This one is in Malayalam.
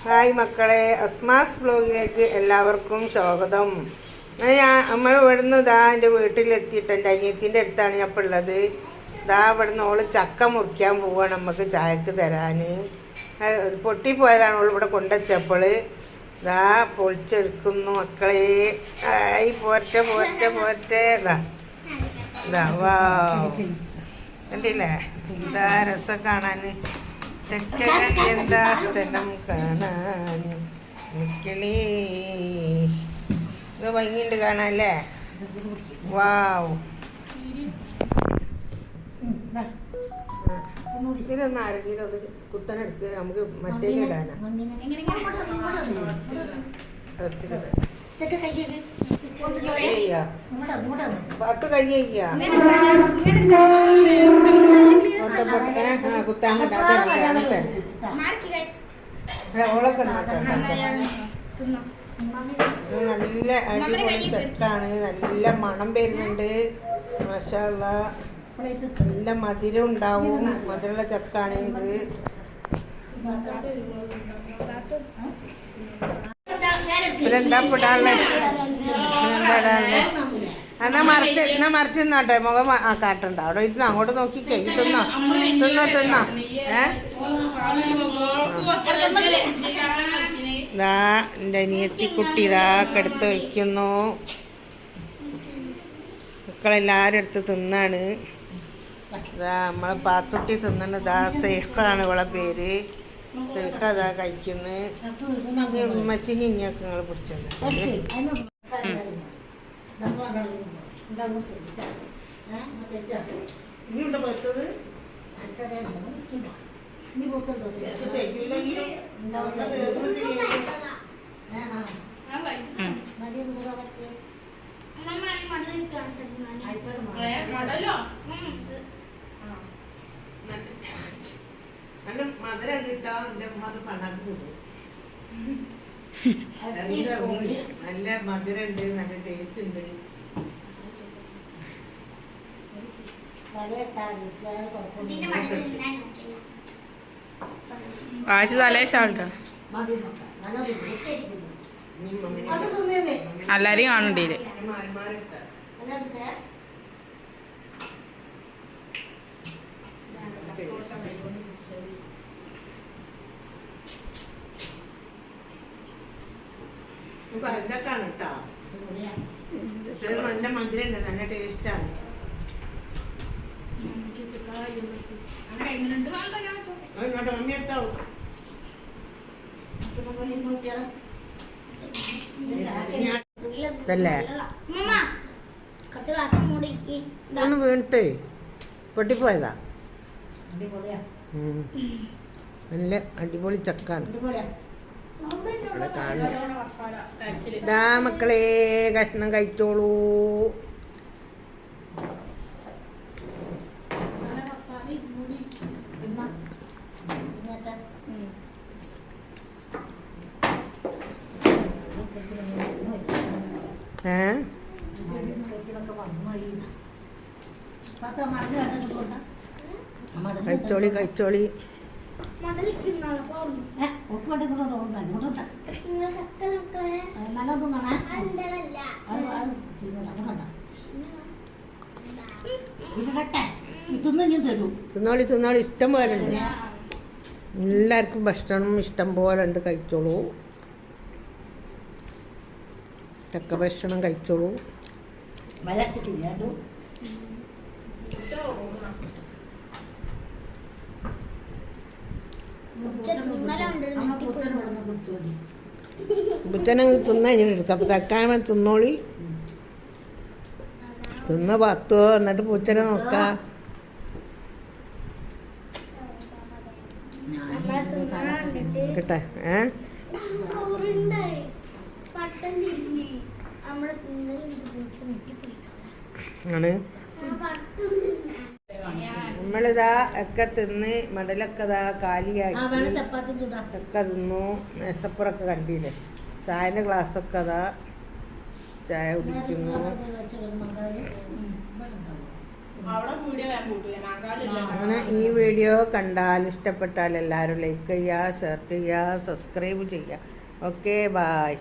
ഹായ് മക്കളെ, അസ്മാസ് ബ്ലോഗിലേക്ക് എല്ലാവർക്കും സ്വാഗതം. നമ്മൾ ഇവിടുന്ന് എൻ്റെ വീട്ടിലെത്തിയിട്ട് എൻ്റെ അനിയത്തിൻ്റെ അടുത്താണ് ഞാൻ ഇപ്പോൾ ഉള്ളത്. ഇവിടുന്ന് ഓള് ചക്ക മുറിക്കാൻ പോവുകയാണ് നമുക്ക് ചായക്ക് തരാൻ. പൊട്ടിപ്പോയതാണ് ഓൾ ഇവിടെ കൊണ്ടുവച്ചപ്പോൾ. പൊളിച്ചെടുക്കുന്നു മക്കളെ. ആയി പോരട്ടെ പോരട്ടെ പോരട്ടെ. വാ കണ്ടില്ലേ, എന്താ രസം കാണാൻ. ചക്കകൾ എന്താ സ്ഥലം കാണാൻ. നിക്കളി ഇത് ഭംഗിയുണ്ട് കാണാല്ലേ. വാവ്, ഇതിലൊന്ന് ആരെങ്കിലും ഒന്ന് കുത്തനെടുക്ക്, നമുക്ക് മറ്റേലിടാനാ ഡ്രസ്സിലിടാൻ. പത്ത് കൈ കുത്താൻ ഓളൊക്കെ നല്ല അടിപൊളി ചക്കാണ്. നല്ല മണം വരുന്നുണ്ട്. മാഷാ അല്ലാഹ്, നല്ല മധുരം ഉണ്ടാവും. മധുരമുള്ള ചക്കാണ് ഇത്. ഇതെന്താ ഇടാനുള്ളത്? എന്താ ഇടാനുള്ളത്? എന്നാ മറിച്ച് നിന്നാട്ടെ, മുഖം കാട്ടണ്ട. അവിടെ ഇരുന്ന് അങ്ങോട്ട് നോക്കിക്കേ. തിന്നോ തിന്നോ തിന്നോ. എൻ്റെ അനിയത്തിക്കുട്ടി കെടുത്ത് വയ്ക്കുന്നു. മക്കളെല്ലാവരും എടുത്ത് തിന്നാണ്. നമ്മളെ പാത്തുട്ടി തിന്നുന്നത്. സേഖാണ് ഇവളെ പേര്. സേഖ കഴിക്കുന്നു. ഉമ്മച്ചിന് ഇനിയൊക്കെ നിങ്ങൾ പിടിച്ചത്. ഇനിയുണ്ടോ പറ്റത്? നല്ല മധുരം കിട്ടാ. എൻ്റെ ഉമ്മത് പണ്ടാക്കി കൊടുക്കും. നല്ല മധുരം ഉണ്ട്, നല്ല ടേസ്റ്റ് ഉണ്ട്. എല്ലാരും കാണണ്ടേ? പഞ്ചക്കാണ് കേട്ടോ. നല്ല മധുരം ഉണ്ട്, നല്ല ടേസ്റ്റാണ്. ഒന്ന് വീണിട്ട് പൊട്ടിപ്പോയതാ. നല്ല അടിപൊളി ചക്കാണ്. മക്കളെ കഷ്ണം കഴിച്ചോളൂ. കഴിച്ചോളി കഴിച്ചോളി. തിന്നോളി തിന്നോളി, ഇഷ്ടം പോലെ ഉണ്ട്. എല്ലാവർക്കും ഭക്ഷണം ഇഷ്ടം പോലെ ഉണ്ട്. കഴിച്ചോളൂ, ചക്ക ഭക്ഷണം കഴിച്ചോളൂ. ബുച്ചനങ്ങ് തിന്നാ ഇങ്ങനെ എടുക്കാം. അപ്പം തൽക്കാലം തിന്നോളി. തിന്ന പത്തോ, എന്നിട്ട് പൂച്ചനെ നോക്കാം. കേട്ടെ ആണ്. നമ്മളിതാ ഒക്കെ തിന്ന് മടലൊക്കെ കാലിയാക്കി ഒക്കെ തിന്നു. മേശപ്പുറമൊക്കെ കണ്ടില്ലേ. ചായൻ്റെ ഗ്ലാസ്സൊക്കെ ചായ കുടിക്കുന്നു. അങ്ങനെ ഈ വീഡിയോ കണ്ടാൽ ഇഷ്ടപ്പെട്ടാൽ എല്ലാവരും ലൈക്ക് ചെയ്യുക, ഷെയർ ചെയ്യുക, സബ്സ്ക്രൈബ് ചെയ്യുക. Okay, bye.